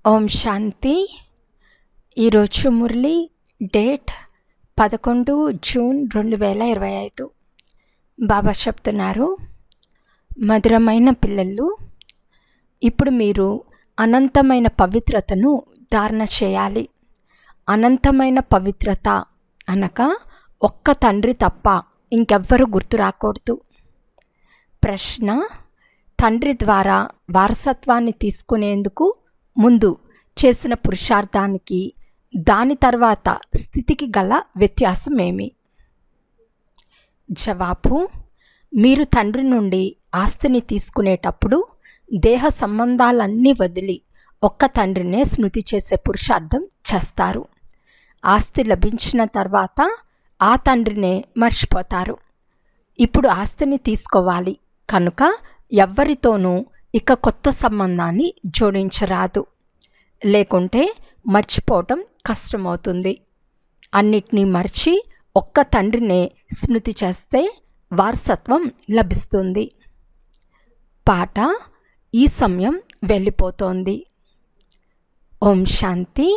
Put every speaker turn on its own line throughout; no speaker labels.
ఓం శాంతి. ఈరోజు Murali date 11 June 2025. బాబా చెప్తున్నారు, మధురమైన పిల్లలు, ఇప్పుడు మీరు అనంతమైన పవిత్రతను ధారణ చేయాలి. అనంతమైన పవిత్రత అనగా ఒక్క తండ్రి తప్ప ఇంకెవ్వరూ గుర్తు రాకూడదు. ప్రశ్న: తండ్రి ద్వారా వారసత్వాన్ని తీసుకునేందుకు ముందు చేసిన పురుషార్థానికి దాని తర్వాత స్థితికి గల వ్యత్యాసం ఏమి? జవాబు: మీరు తండ్రి నుండి ఆస్తిని తీసుకునేటప్పుడు దేహ సంబంధాలన్నీ వదిలి ఒక్క తండ్రినే స్మృతి చేసే పురుషార్థం చేస్తారు. ఆస్తి లభించిన తర్వాత ఆ తండ్రినే మర్చిపోతారు. ఇప్పుడు ఆస్తిని తీసుకోవాలి కనుక ఎవ్వరితోనూ ఇక కొత్త సంబంధాన్ని జోడించరాదు, లేకుంటే మర్చిపోవటం కష్టమవుతుంది. అన్నిటినీ మర్చి ఒక్క తండ్రినే స్మృతి చేస్తే వారసత్వం లభిస్తుంది. పాట ఈ సమయం వెళ్ళిపోతోంది. ఓం శాంతి.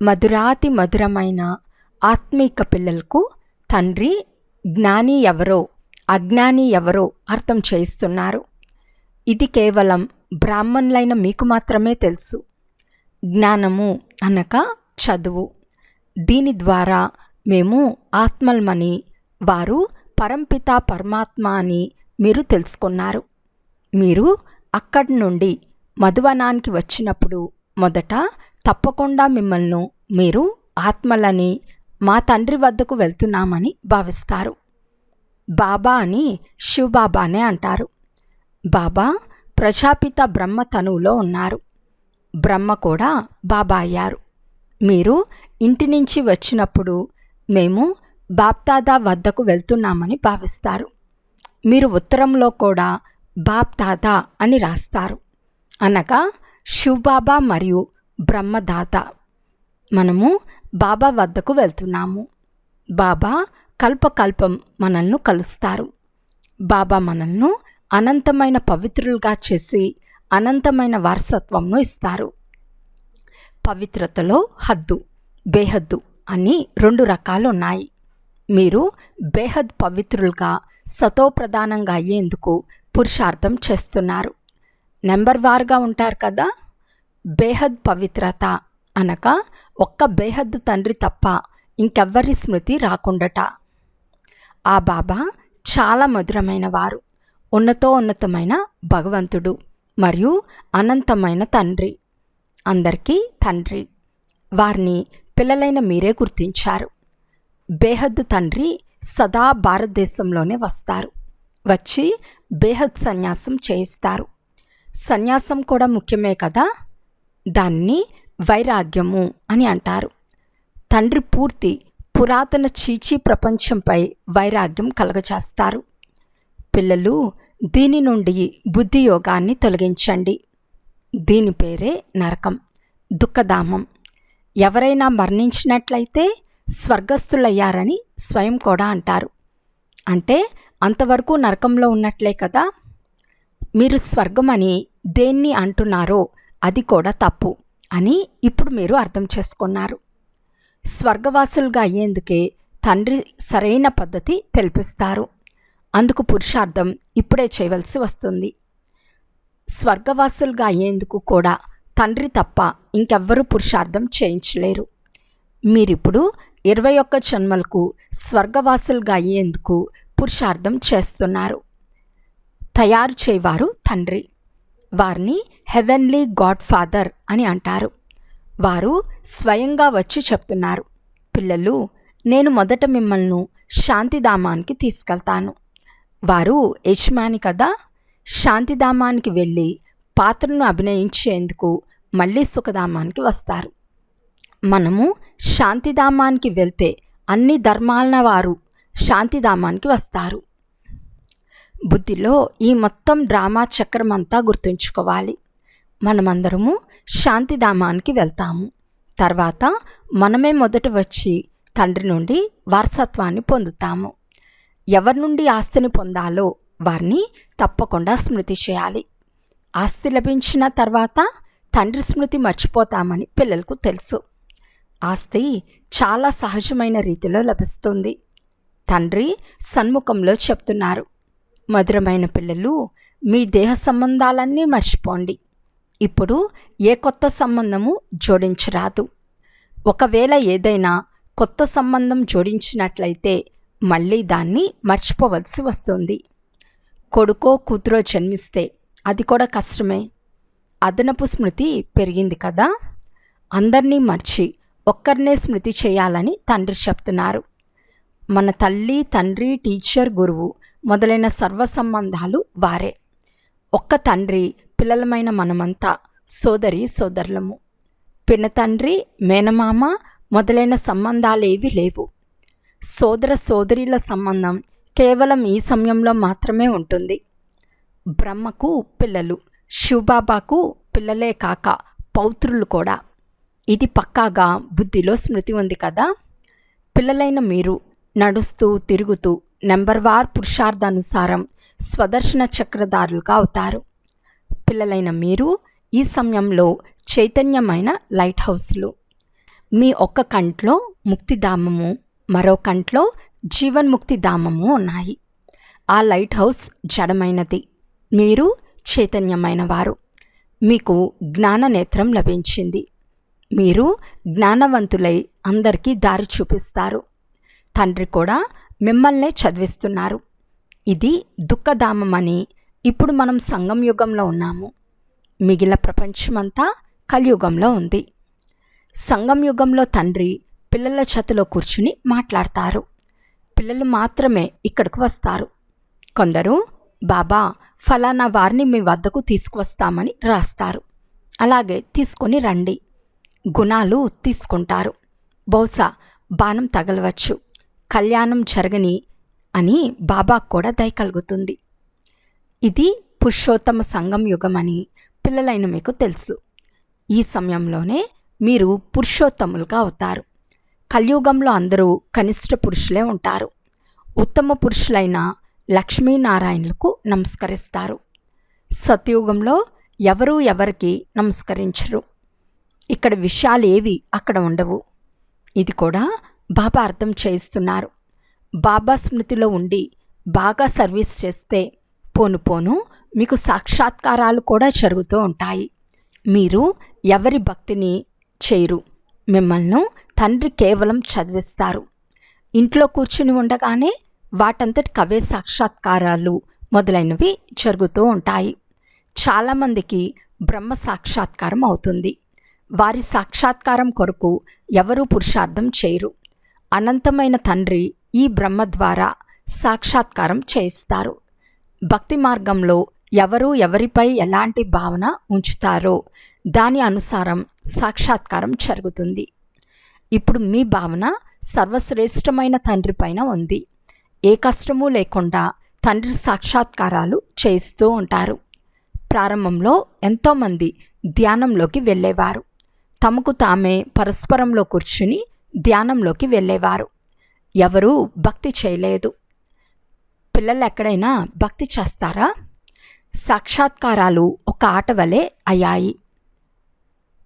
మధురాతి మధురమైన ఆత్మీక పిల్లలకు తండ్రి జ్ఞాని ఎవరో అజ్ఞాని ఎవరో అర్థం చేయిస్తున్నారు. ఇది కేవలం బ్రాహ్మణులైన మీకు మాత్రమే తెలుసు. జ్ఞానము అనగా చదువు. దీని ద్వారా మేము ఆత్మల్మని, వారు పరంపిత పరమాత్మ అని మీరు తెలుసుకున్నారు. మీరు అక్కడి నుండి మధువనానికి వచ్చినప్పుడు మొదట తప్పకుండా మిమ్మల్ని మీరు ఆత్మలని, మా తండ్రి వద్దకు వెళ్తున్నామని భావిస్తారు. బాబా అని శివబాబానే అంటారు. బాబా ప్రజాపిత బ్రహ్మ తనువులో ఉన్నారు. బ్రహ్మ కూడా బాబా అయ్యారు. మీరు ఇంటి నుంచి వచ్చినప్పుడు మేము బాప్దాదా వద్దకు వెళ్తున్నామని భావిస్తారు. మీరు ఉత్తరంలో కూడా బాప్దాదా అని రాస్తారు, అనగా శివబాబా మరియు బ్రహ్మదాత. మనము బాబా వద్దకు వెళ్తున్నాము. బాబా కల్పకల్పం మనల్ని కలుస్తారు. బాబా మనల్ని అనంతమైన పవిత్రులుగా చేసి అనంతమైన వారసత్వంను ఇస్తారు. పవిత్రతలో హద్దు, బేహద్దు అని 2 రకాలు ఉన్నాయి. మీరు బేహద్ పవిత్రులుగా సతోప్రధానంగా అయ్యేందుకు పురుషార్థం చేస్తున్నారు. నెంబర్ వార్గా ఉంటారు కదా. బేహద్ పవిత్రత అనగా ఒక్క బేహద్ తండ్రి తప్ప ఇంకెవ్వరి స్మృతి రాకుండట. ఆ బాబా చాలా మధురమైన వారు, ఉన్నతోన్నతమైన భగవంతుడు మరియు అనంతమైన తండ్రి. అందరికీ తండ్రి. వారిని పిల్లలైన మీరే గుర్తించారు. బేహద్ తండ్రి సదా భారతదేశంలోనే వస్తారు. వచ్చి బేహద్ సన్యాసం చేయిస్తారు. సన్యాసం కూడా ముఖ్యమే కదా. దాన్ని వైరాగ్యము అని అంటారు. తండ్రి పూర్తి పురాతన చీచీ ప్రపంచంపై వైరాగ్యం కలగచేస్తారు. పిల్లలు, దీని నుండి బుద్ధి యోగాన్ని తొలగించండి. దీని పేరే నరకం, దుఃఖధామం. ఎవరైనా మరణించినట్లయితే స్వర్గస్థులయ్యారని స్వయం కూడా అంటారు. అంటే అంతవరకు నరకంలో ఉన్నట్లే కదా. మీరు స్వర్గమని దేన్ని అంటున్నారో అది కూడా తప్పు అని ఇప్పుడు మీరు అర్థం చేసుకున్నారు. స్వర్గవాసులుగా అయ్యేందుకే తండ్రి సరైన పద్ధతి తెలిపిస్తారు. అందుకు పురుషార్థం ఇప్పుడే చేయవలసి వస్తుంది. స్వర్గవాసులుగా అయ్యేందుకు కూడా తండ్రి తప్ప ఇంకెవ్వరూ పురుషార్థం చేయించలేరు. మీరిప్పుడు 21 జన్మలకు స్వర్గవాసులుగా అయ్యేందుకు పురుషార్థం చేస్తున్నారు. తయారు చేయవారు తండ్రి. వారిని హెవెన్లీ గాడ్ ఫాదర్ అని అంటారు. వారు స్వయంగా వచ్చి చెప్తున్నారు, పిల్లలు, నేను మొదట మిమ్మల్ని శాంతిధామానికి తీసుకెళ్తాను. వారు యజమాని కదా. శాంతిధామానికి వెళ్ళి పాత్రను అభినయించేందుకు మళ్ళీ సుఖధామానికి వస్తారు. మనము శాంతిధామానికి వెళ్తే అన్ని ధర్మాల వారు శాంతిధామానికి వస్తారు. బుద్ధిలో ఈ మొత్తం డ్రామా చక్రం అంతా గుర్తుంచుకోవాలి. మనమందరము శాంతిధామానికి వెళ్తాము. తర్వాత మనమే మొదట వచ్చి తండ్రి నుండి వారసత్వాన్ని పొందుతాము. ఎవరి నుండి ఆస్తిని పొందాలో వారిని తప్పకుండా స్మృతి చేయాలి. ఆస్తి లభించిన తర్వాత తండ్రి స్మృతి మర్చిపోతామని పిల్లలకు తెలుసు. ఆస్తి చాలా సహజమైన రీతిలో లభిస్తుంది. తండ్రి సన్ముఖంలో చెప్తున్నారు, మధురమైన పిల్లలు, మీ దేహ సంబంధాలన్నీ మర్చిపోండి. ఇప్పుడు ఏ కొత్త సంబంధము జోడించరాదు. ఒకవేళ ఏదైనా కొత్త సంబంధం జోడించినట్లయితే మళ్ళీ దాన్ని మర్చిపోవలసి వస్తుంది. కొడుకో కూతురో జన్మిస్తే అది కూడా కష్టమే. అదనపు స్మృతి పెరిగింది కదా. అందరినీ మర్చి ఒక్కరినే స్మృతి చేయాలని తండ్రి చెప్తున్నారు. మన తల్లి, తండ్రి, టీచర్, గురువు మొదలైన సర్వ సంబంధాలు వారే. ఒక్క తండ్రి పిల్లలమైన మనమంతా సోదరి సోదరులము. పినతండ్రి, మేనమామ మొదలైన సంబంధాలేవి లేవు. సోదర సోదరీల సంబంధం కేవలం ఈ సమయంలో మాత్రమే ఉంటుంది. బ్రహ్మకు పిల్లలు, శివబాబాకు పిల్లలే కాక పౌత్రులు కూడా. ఇది పక్కాగా బుద్ధిలో స్మృతి ఉంది కదా. పిల్లలైన మీరు నడుస్తూ తిరుగుతూ నెంబర్వార్ పురుషార్థానుసారం స్వదర్శన చక్రధారులుగా అవుతారు. పిల్లలైన మీరు ఈ సమయంలో చైతన్యమైన లైట్ హౌస్లు. మీ ఒక్క కంట్లో ముక్తిధామము, మరో కంట్లో జీవన్ముక్తిధామము ఉన్నాయి. ఆ లైట్ హౌస్ జడమైనది, మీరు చైతన్యమైన వారు. మీకు జ్ఞాననేత్రం లభించింది. మీరు జ్ఞానవంతులై అందరికీ దారి చూపిస్తారు. తండ్రి కూడా మిమ్మల్నే చదివిస్తున్నారు. ఇది దుఃఖధామమని. ఇప్పుడు మనం సంగం యుగంలో ఉన్నాము. మిగిలిన ప్రపంచమంతా కలియుగంలో ఉంది. సంగం యుగంలో తండ్రి పిల్లల చేతిలో కూర్చుని మాట్లాడతారు. పిల్లలు మాత్రమే ఇక్కడికి వస్తారు. కొందరు బాబా ఫలానా వారిని మీ వద్దకు తీసుకువస్తామని రాస్తారు. అలాగే తీసుకొని రండి. గుణాలు తీసుకుంటారు. బహుశా బాణం తగలవచ్చు, కళ్యాణం జరగని అని బాబాకు కూడా దయ కలుగుతుంది. ఇది పురుషోత్తమ సంగం యుగమని పిల్లలైన మీకు తెలుసు. ఈ సమయంలోనే మీరు పురుషోత్తములుగా అవుతారు. కలియుగంలో అందరూ కనిష్ట పురుషులే ఉంటారు. ఉత్తమ పురుషులైన లక్ష్మీనారాయణులకు నమస్కరిస్తారు. సత్యుగంలో ఎవరూ ఎవరికి నమస్కరించరు. ఇక్కడ విషయాలు ఏవి అక్కడ ఉండవు. ఇది కూడా బాబా అర్థం చేయిస్తున్నారు. బాబా స్మృతిలో ఉండి బాగా సర్వీస్ చేస్తే పోను పోను మీకు సాక్షాత్కారాలు కూడా జరుగుతూ ఉంటాయి. మీరు ఎవరి భక్తిని చేయరు. మిమ్మల్ని తండ్రి కేవలం చదివిస్తారు. ఇంట్లో కూర్చుని ఉండగానే వాటంతటికవే సాక్షాత్కారాలు మొదలైనవి జరుగుతూ ఉంటాయి. చాలామందికి బ్రహ్మ సాక్షాత్కారం అవుతుంది. వారి సాక్షాత్కారం కొరకు ఎవరూ పురుషార్థం చేయరు. అనంతమైన తండ్రి ఈ బ్రహ్మ ద్వారా సాక్షాత్కారం చేయిస్తారు. భక్తి మార్గంలో ఎవరు ఎవరిపై ఎలాంటి భావన ఉంచుతారో దాని అనుసారం సాక్షాత్కారం జరుగుతుంది. ఇప్పుడు మీ భావన సర్వశ్రేష్టమైన తండ్రి పైన ఉంది. ఏ కష్టమూ లేకుండా తండ్రి సాక్షాత్కారాలు చేయిస్తూ ఉంటారు. ప్రారంభంలో ఎంతోమంది ధ్యానంలోకి వెళ్ళేవారు. తమకు తామే పరస్పరంలో కూర్చుని ధ్యానంలోకి వెళ్ళేవారు. ఎవరూ భక్తి చేయలేదు. పిల్లలు ఎక్కడైనా భక్తి చేస్తారా? సాక్షాత్కారాలు ఒక ఆట వలె అయ్యాయి.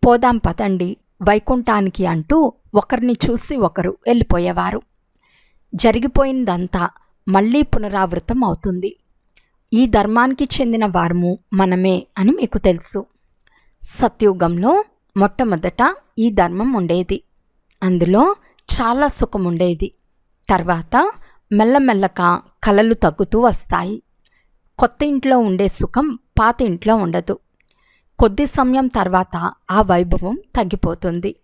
పోదాం పదండి వైకుంఠానికి అంటూ ఒకరిని చూసి ఒకరు వెళ్ళిపోయేవారు. జరిగిపోయిందంతా మళ్ళీ పునరావృతం అవుతుంది. ఈ ధర్మానికి చెందిన వారము మనమే అని మీకు తెలుసు. సత్యుగంలో మొట్టమొదట ఈ ధర్మం ఉండేది. అందులో చాలా సుఖం ఉండేది. తర్వాత మెల్లమెల్లగా కలలు తగ్గుతూ వస్తాయి. కొత్త ఇంట్లో ఉండే సుఖం పాత ఇంట్లో ఉండదు. కొద్ది సమయం తర్వాత ఆ వైభవం తగ్గిపోతుంది.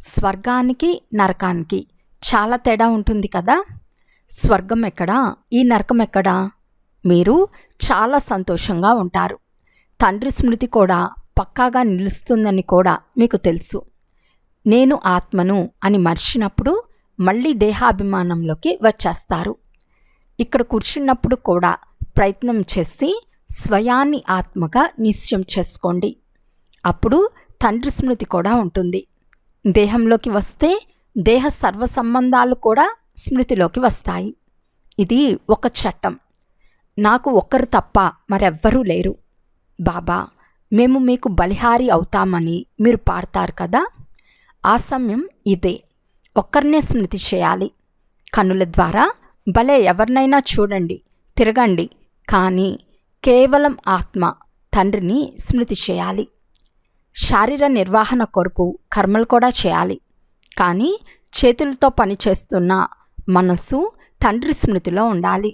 స్వర్గానికి నరకానికి చాలా తేడా ఉంటుంది కదా. స్వర్గం ఎక్కడా, ఈ నరకం ఎక్కడా? మీరు చాలా సంతోషంగా ఉంటారు. తండ్రి స్మృతి కూడా పక్కాగా నిలుస్తుందని కూడా మీకు తెలుసు. నేను ఆత్మను అని మర్చినప్పుడు మళ్ళీ దేహాభిమానంలోకి వచ్చేస్తారు. ఇక్కడ కూర్చున్నప్పుడు కూడా ప్రయత్నం చేసి స్వయాన్ని ఆత్మగా నిశ్చయం చేసుకోండి. అప్పుడు తండ్రి స్మృతి కూడా ఉంటుంది. దేహంలోకి వస్తే దేహ సర్వ సంబంధాలు కూడా స్మృతిలోకి వస్తాయి. ఇది ఒక చట్టం. నాకు ఒక్కరు తప్ప మరెవ్వరూ లేరు. బాబా మేము మీకు బలిహారి అవుతామని మీరు పాడతారు కదా, ఆ సమయం ఇదే. ఒక్కరినే స్మృతి చేయాలి. కన్నుల ద్వారా భలే ఎవరినైనా చూడండి, తిరగండి, కానీ కేవలం ఆత్మ తండ్రిని స్మృతి చేయాలి. శారీర నిర్వహణ కొరకు కర్మలు కూడా చేయాలి, కానీ చేతులతో పనిచేస్తున్న మనస్సు తండ్రి స్మృతిలో ఉండాలి.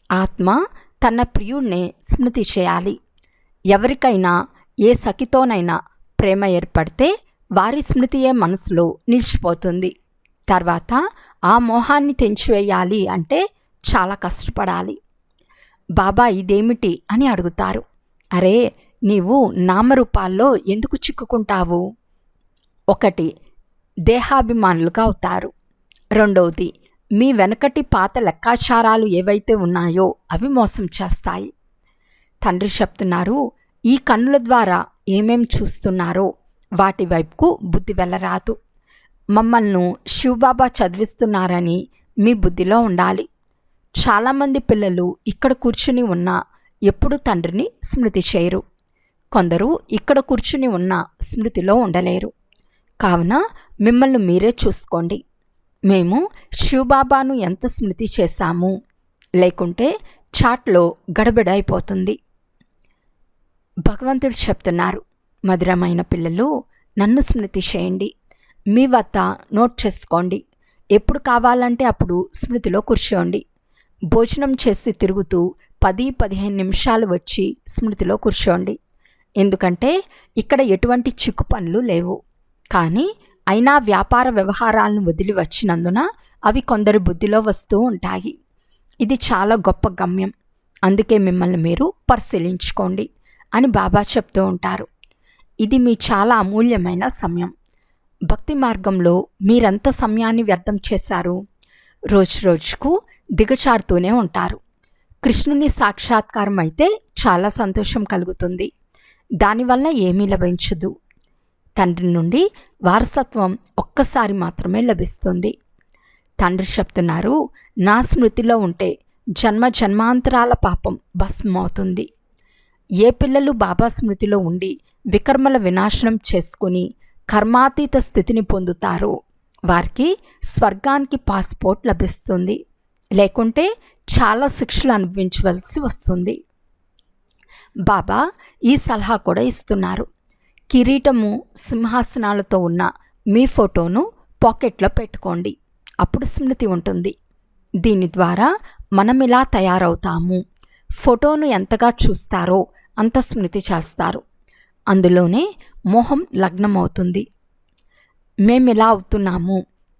ఆత్మ తన ప్రియుడినే స్మృతి చేయాలి. ఎవరికైనా ఏ సఖితోనైనా ప్రేమ ఏర్పడితే వారి స్మృతియే మనసులో నిలిచిపోతుంది. తర్వాత ఆ మోహాన్ని తెంచివేయాలి అంటే చాలా కష్టపడాలి. బాబా ఇదేమిటి అని అడుగుతారు. అరే, నీవు నామరూపాల్లో ఎందుకు చిక్కుకుంటావు? ఒకటి, దేహాభిమానులుగా అవుతారు. రెండవది, మీ వెనకటి పాత లెక్కాచారాలు ఏవైతే ఉన్నాయో అవి మోసం చేస్తాయి. తండ్రి చెప్తున్నారు, ఈ కన్నుల ద్వారా ఏమేం చూస్తున్నారో వాటి వైపుకు బుద్ధి వెళ్ళరాదు. మమ్మల్ని శివబాబా చదివిస్తున్నారని మీ బుద్ధిలో ఉండాలి. చాలామంది పిల్లలు ఇక్కడ కూర్చుని ఉన్నా ఎప్పుడు తండ్రిని స్మృతి చేయరు. కొందరు ఇక్కడ కూర్చుని ఉన్న స్మృతిలో ఉండలేరు. కావున మిమ్మల్ని మీరే చూసుకోండి. మేము శివబాబాను ఎంత స్మృతి చేశాము, లేకుంటే చాట్లో గడబిడ అయిపోతుంది. భగవంతుడు చెప్తున్నారు, మధురమైన పిల్లలు, నన్ను స్మృతి చేయండి. మీ వద్ద నోట్ చేసుకోండి. ఎప్పుడు కావాలంటే అప్పుడు స్మృతిలో కూర్చోండి. భోజనం చేసి తిరుగుతూ 10-15 నిమిషాలు వచ్చి స్మృతిలో కూర్చోండి. ఎందుకంటే ఇక్కడ ఎటువంటి చిక్కు పనులు లేవు. కానీ అయినా వ్యాపార వ్యవహారాలను వదిలి వచ్చినందున అవి కొందరి బుద్ధిలో వస్తూ ఉంటాయి. ఇది చాలా గొప్ప గమ్యం, అందుకే మిమ్మల్ని మీరు పరిశీలించుకోండి అని బాబా చెప్తూ ఉంటారు. ఇది మీ చాలా అమూల్యమైన సమయం. భక్తి మార్గంలో మీరెంత సమయాన్ని వ్యర్థం చేశారు? రోజు రోజుకు దిగచారుతూనే ఉంటారు. కృష్ణుని సాక్షాత్కారం అయితే చాలా సంతోషం కలుగుతుంది. దానివల్ల ఏమీ లభించదు. తండ్రి నుండి వారసత్వం ఒక్కసారి మాత్రమే లభిస్తుంది. తండ్రి చెప్తున్నారు, నా స్మృతిలో ఉంటే జన్మ జన్మాంతరాల పాపం భస్మమవుతుంది. ఏ పిల్లలు బాబా స్మృతిలో ఉండి వికర్మల వినాశనం చేసుకుని కర్మాతీత స్థితిని పొందుతారో వారికి స్వర్గానికి పాస్పోర్ట్ లభిస్తుంది. లేకుంటే చాలా శిక్షలు అనుభవించవలసి వస్తుంది. బాబా ఈ సలహా కూడా ఇస్తున్నారు. కిరీటము సింహాసనాలతో ఉన్న మీ ఫోటోను పాకెట్లో పెట్టుకోండి, అప్పుడు స్మృతి ఉంటుంది. దీని ద్వారా మనం ఇలా తయారవుతాము. ఫోటోను ఎంతగా చూస్తారో అంత స్మృతి చేస్తారు. అందులోనే మోహం లగ్నమవుతుంది. మేమిలా అవుతున్నాము,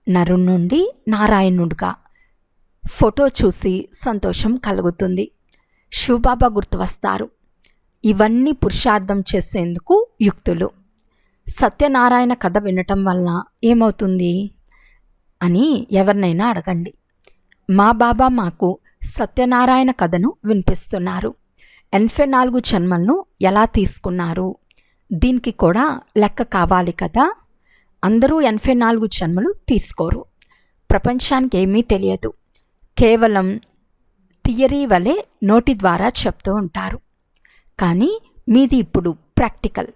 నరు నుండి నారాయణుడిగా. ఫోటో చూసి సంతోషం కలుగుతుంది. శివబాబా గుర్తు వస్తారు. ఇవన్నీ పురుషార్థం చేసేందుకు యుక్తులు. సత్యనారాయణ కథ వినటం వల్ల ఏమవుతుంది అని ఎవరినైనా అడగండి. మా బాబా మాకు సత్యనారాయణ కథను వినిపిస్తున్నారు. 84 జన్మలను ఎలా తీసుకున్నారు, దీనికి కూడా లెక్క కావాలి కదా. అందరూ 84 జన్మలు తీసుకోరు. ప్రపంచానికి ఏమీ తెలియదు. కేవలం థియరీ వలె నోటి ద్వారా చెప్తూ ఉంటారు. కానీ మీది ఇప్పుడు ప్రాక్టికల్.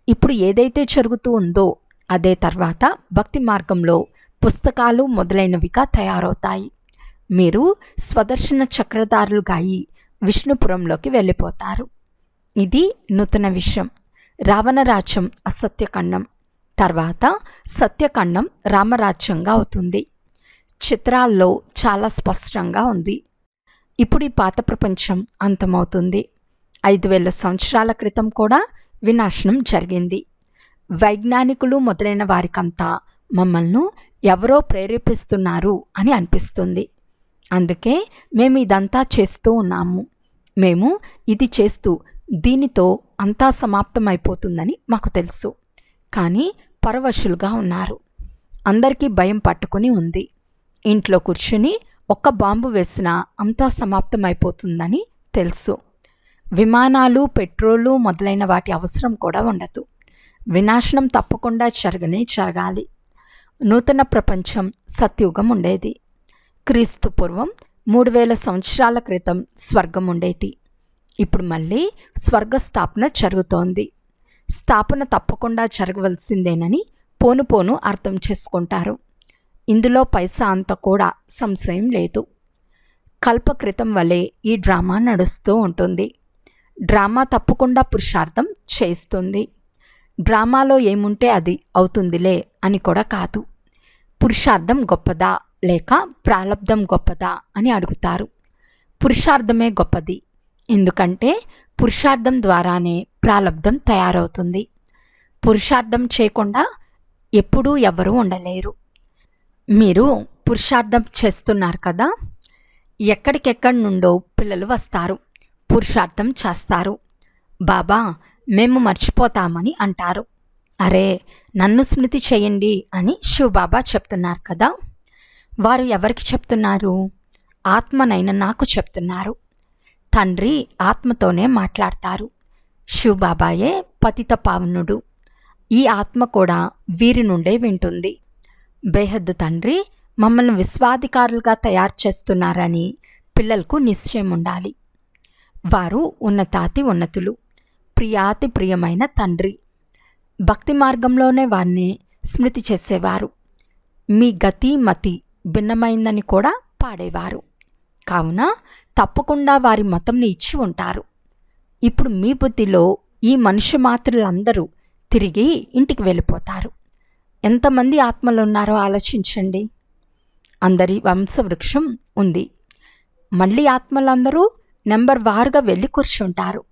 ఇప్పుడు ఏదైతే జరుగుతూ ఉందో అదే తర్వాత భక్తి మార్గంలో పుస్తకాలు మొదలైనవిగా తయారవుతాయి. మీరు స్వదర్శన చక్రధారులుగా అయి విష్ణుపురంలోకి వెళ్ళిపోతారు. ఇది నూతన విషయం. రావణరాజ్యం అసత్యఖండం, తర్వాత సత్యఖండం రామరాజ్యంగా అవుతుంది. చిత్రాల్లో చాలా స్పష్టంగా ఉంది. ఇప్పుడు ఈ పాత ప్రపంచం అంతమవుతుంది. 5000 సంవత్సరాల క్రితం కూడా వినాశనం జరిగింది. వైజ్ఞానికులు మొదలైన వారికంతా మమ్మల్ని ఎవరో ప్రేరేపిస్తున్నారు అని అనిపిస్తుంది. అందుకే మేము ఇదంతా చేస్తూ ఉన్నాము. మేము ఇది చేస్తూ దీనితో అంతా సమాప్తమైపోతుందని మాకు తెలుసు. కానీ పరవశులుగా ఉన్నారు. అందరికీ భయం పట్టుకుని ఉంది. ఇంట్లో కూర్చుని ఒక్క బాంబు వేసినా అంతా సమాప్తమైపోతుందని తెలుసు. విమానాలు, పెట్రోలు మొదలైన వాటి అవసరం కూడా ఉండదు. వినాశనం తప్పకుండా జరగాలి. నూతన ప్రపంచం సత్యుగం ఉండేది. క్రీస్తు పూర్వం 3000 సంవత్సరాల క్రితం స్వర్గం ఉండేది. ఇప్పుడు మళ్ళీ స్వర్గస్థాపన జరుగుతోంది. స్థాపన తప్పకుండా జరగవలసిందేనని పోను పోను అర్థం చేసుకుంటారు. ఇందులో పైసా అంత కూడా సంశయం లేదు. కల్పకృతం వలె ఈ డ్రామా నడుస్తూ ఉంటుంది. డ్రామా తప్పకుండా పురుషార్థం చేస్తుంది. డ్రామాలో ఏముంటే అది అవుతుందిలే అని కూడా కాదు. పురుషార్థం గొప్పదా లేక ప్రాలబ్ధం గొప్పదా అని అడుగుతారు. పురుషార్థమే గొప్పది. ఎందుకంటే పురుషార్థం ద్వారానే ప్రాలబ్ధం తయారవుతుంది. పురుషార్థం చేయకుండా ఎప్పుడూ ఎవరూ ఉండలేరు. మీరు పురుషార్థం చేస్తున్నారు కదా, ఎక్కడికెక్కడి నుండో పిల్లలు వస్తారు, పురుషార్థం చేస్తారు. బాబా మేము మర్చిపోతామని అంటారు. అరే నన్ను స్మృతి చేయండి అని శివబాబా చెప్తున్నారు కదా. వారు ఎవరికి చెప్తున్నారు? ఆత్మనైన నాకు చెప్తున్నారు. తండ్రి ఆత్మతోనే మాట్లాడతారు. శివబాబాయే పతిత పావనుడు. ఈ ఆత్మ కూడా వీరి నుండే వింటుంది. బేహద్ తండ్రి మమ్మల్ని విశ్వాధికారులుగా తయారు చేస్తున్నారని పిల్లలకు నిశ్చయం ఉండాలి. వారు ఉన్నతాతి ఉన్నతులు, ప్రియాతి ప్రియమైన తండ్రి. భక్తి మార్గంలోనే వారిని స్మృతి చేసేవారు. మీ గతి మతి భిన్నమైందని కూడా పాడేవారు. కావున తప్పకుండా వారి మతంని ఇచ్చి ఉంటారు. ఇప్పుడు మీ బుద్ధిలో ఈ మనుష్య మాత్రులందరూ తిరిగి ఇంటికి వెళ్ళిపోతారు. ఎంతమంది ఆత్మలు ఉన్నారో ఆలోచించండి. అందరి వంశవృక్షం ఉంది. మళ్ళీ ఆత్మలందరూ నెంబర్ వారుగా వెళ్ళి కూర్చుంటారు.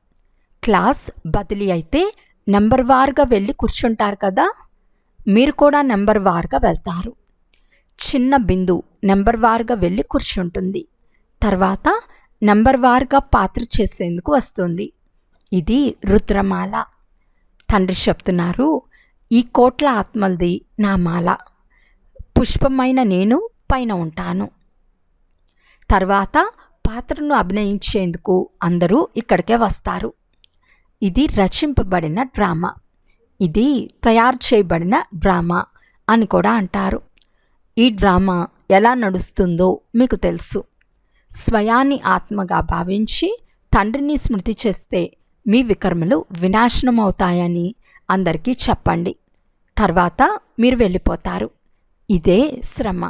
క్లాస్ బదిలీ అయితే నెంబర్ వారుగా వెళ్ళి కూర్చుంటారు కదా. మీరు కూడా నెంబర్ వారుగా వెళ్తారు. చిన్న బిందు నెంబర్ వారుగా వెళ్ళి కూర్చుంటుంది. తర్వాత నెంబర్ వారుగా పాత్ర చేసేందుకు వస్తుంది. ఇది రుద్రమాల. తండ్రి చెప్తున్నారు, ఈ కోట్ల ఆత్మలది నా మాల. పుష్పమైన నేను పైన ఉంటాను. తర్వాత పాత్రను అభినయించేందుకు అందరూ ఇక్కడికే వస్తారు. ఇది రచింపబడిన డ్రామా. ఇది తయారు చేయబడిన డ్రామా అని కూడా అంటారు. ఈ డ్రామా ఎలా నడుస్తుందో మీకు తెలుసు. స్వయాన్ని ఆత్మగా భావించి తండ్రిని స్మృతి చేస్తే మీ వికర్మలు వినాశనం అవుతాయని అందరికీ చెప్పండి. తర్వాత మీరు వెళ్ళిపోతారు. ఇదే శ్రమ.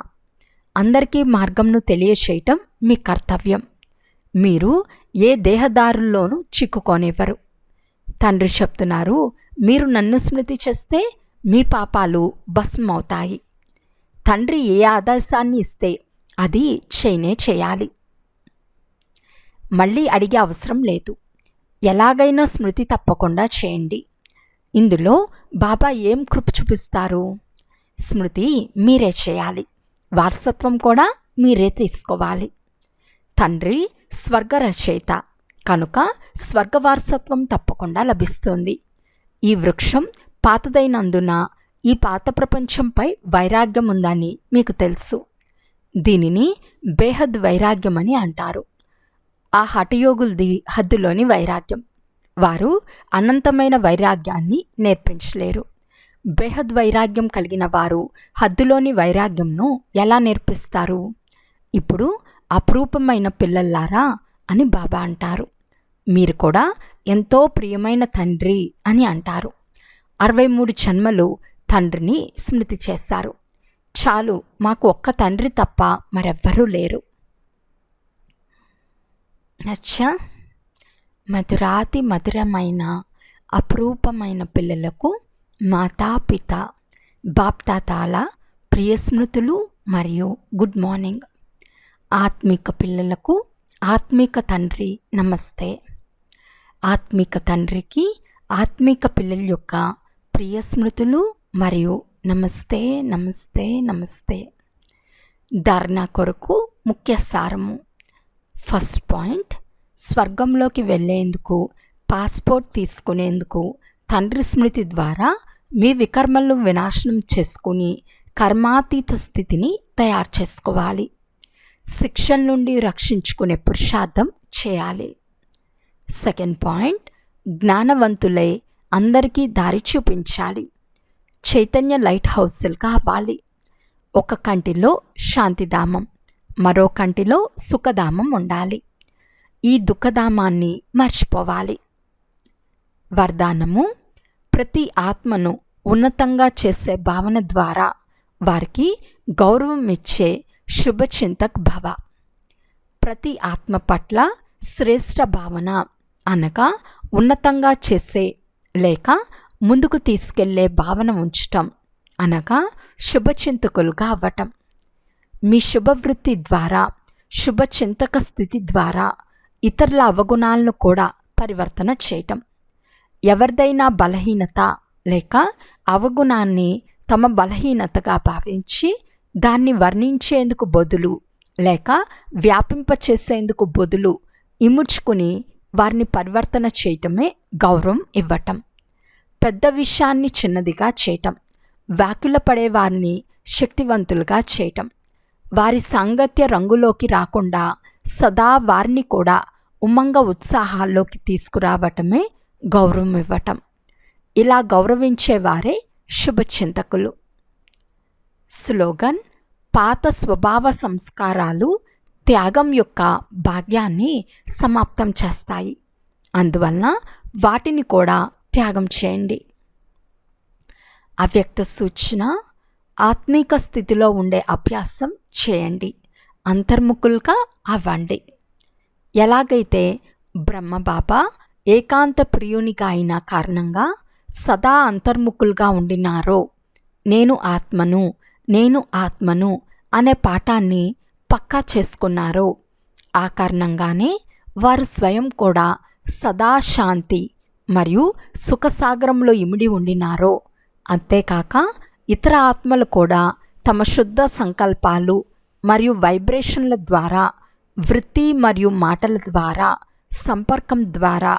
అందరికీ మార్గంను తెలియచేయటం మీ కర్తవ్యం. మీరు ఏ దేహదారుల్లోనూ చిక్కుకోనివ్వరు. తండ్రి చెప్తున్నారు, మీరు నన్ను స్మృతి చేస్తే మీ పాపాలు భస్మవుతాయి. తండ్రి ఏ ఆదేశాన్ని ఇస్తే అది చేయాలి. మళ్ళీ అడిగే అవసరం లేదు. ఎలాగైనా స్మృతి తప్పకుండా చేయండి. ఇందులో బాబా ఏం కృప చూపిస్తారు? స్మృతి మీరే చేయాలి. వారసత్వం కూడా మీరే తీసుకోవాలి. తండ్రి స్వర్గ రచయిత కనుక స్వర్గ వారసత్వం తప్పకుండా లభిస్తుంది. ఈ వృక్షం పాతదైనందున ఈ పాత ప్రపంచంపై వైరాగ్యం ఉందని మీకు తెలుసు. దీనిని బేహద్ వైరాగ్యం అని అంటారు. ఆ హఠయోగులది హద్దులోని వైరాగ్యం. వారు అనంతమైన వైరాగ్యాన్ని నేర్పించలేరు. బేహద్ వైరాగ్యం కలిగిన వారు హద్దులోని వైరాగ్యంను ఎలా నేర్పిస్తారు? ఇప్పుడు అపురూపమైన పిల్లల్లారా అని బాబా అంటారు. మీరు కూడా ఎంతో ప్రియమైన తండ్రి అని అంటారు. 63 జన్మలు తండ్రిని స్మృతి చేశారు. చాలు, మాకు ఒక్క తండ్రి తప్ప మరెవ్వరూ లేరు. అచ్చా, మధురాతి మధురమైన అపురూపమైన పిల్లలకు మాతాపిత బాప్తాతాల ప్రియస్మృతులు మరియు గుడ్ మార్నింగ్. ఆత్మిక పిల్లలకు ఆత్మిక తండ్రి నమస్తే. ఆత్మిక తండ్రికి ఆత్మిక పిల్లల యొక్క ప్రియస్మృతులు మరియు నమస్తే నమస్తే నమస్తే. ధారణ కొరకు ముఖ్య సారము. ఫస్ట్ పాయింట్, స్వర్గంలోకి వెళ్ళేందుకు పాస్పోర్ట్ తీసుకునేందుకు తండ్రి స్మృతి ద్వారా మీ వికర్మలను వినాశనం చేసుకుని కర్మాతీత స్థితిని తయారు చేసుకోవాలి. శిక్షల నుండి రక్షించుకునే పురుషార్థం చేయాలి. సెకండ్ పాయింట్, జ్ఞానవంతులై అందరికీ దారి చూపించాలి. చైతన్య లైట్ హౌస్లుగా అవ్వాలి. ఒక కంటిలో శాంతిధామం, మరో కంటిలో సుఖధామం ఉండాలి. ఈ దుఃఖధామాన్ని మర్చిపోవాలి. వరదానము: ప్రతి ఆత్మను ఉన్నతంగా చేసే భావన ద్వారా వారికి గౌరవం ఇచ్చే శుభచింతక్ భవ. ప్రతి ఆత్మ పట్ల శ్రేష్ఠ భావన అనగా ఉన్నతంగా చేసే లేక ముందుకు తీసుకెళ్లే భావన ఉంచటం అనగా శుభచింతకులుగా అవ్వటం. మీ శుభవృత్తి ద్వారా, శుభచింతక స్థితి ద్వారా ఇతరుల అవగుణాలను కూడా పరివర్తన చేయటం. ఎవరిదైనా బలహీనత లేక అవగుణాన్ని తమ బలహీనతగా భావించి దాన్ని వర్ణించేందుకు బదులు లేక వ్యాపింపచేసేందుకు బదులు ఇముడ్చుకుని వారిని పరివర్తన చేయటమే గౌరవం ఇవ్వటం. పెద్ద విషయాన్ని చిన్నదిగా చేయటం, వ్యాకుల పడే వారిని శక్తివంతులుగా చేయటం, వారి సాంగత్య రంగులోకి రాకుండా సదా వారిని కూడా ఉమంగ ఉత్సాహాల్లోకి తీసుకురావటమే గౌరవం ఇవ్వటం. ఇలా గౌరవించేవారే శుభచింతకులు. స్లోగన్: పాత స్వభావ సంస్కారాలు త్యాగం యొక్క భాగ్యాన్ని సమాప్తం చేస్తాయి. అందువలన వాటిని కూడా త్యాగం చేయండి. అవ్యక్త సూచన: ఆత్మీక స్థితిలో ఉండే అభ్యాసం చేయండి. అంతర్ముఖులుగా అవ్వండి. ఎలాగైతే బ్రహ్మబాబా ఏకాంత ప్రియునిగా అయిన కారణంగా సదా అంతర్ముఖులుగా ఉండినారో, నేను ఆత్మను, నేను ఆత్మను అనే పాఠాన్ని పక్కా చేసుకున్నారో, ఆ కారణంగానే వారు స్వయం కూడా సదా శాంతి మరియు సుఖసాగరంలో ఇమిడి ఉండినారో, అంతేకాక ఇతర ఆత్మలు కూడా తమ శుద్ధ సంకల్పాలు మరియు వైబ్రేషన్ల ద్వారా, వృత్తి మరియు మాటల ద్వారా, సంపర్కం ద్వారా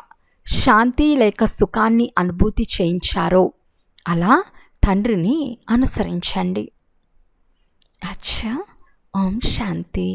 శాంతి లేక సుఖాన్ని అనుభూతి చేయించారో అలా తండ్రిని అనుసరించండి. అచ్చా. ఓం శాంతి.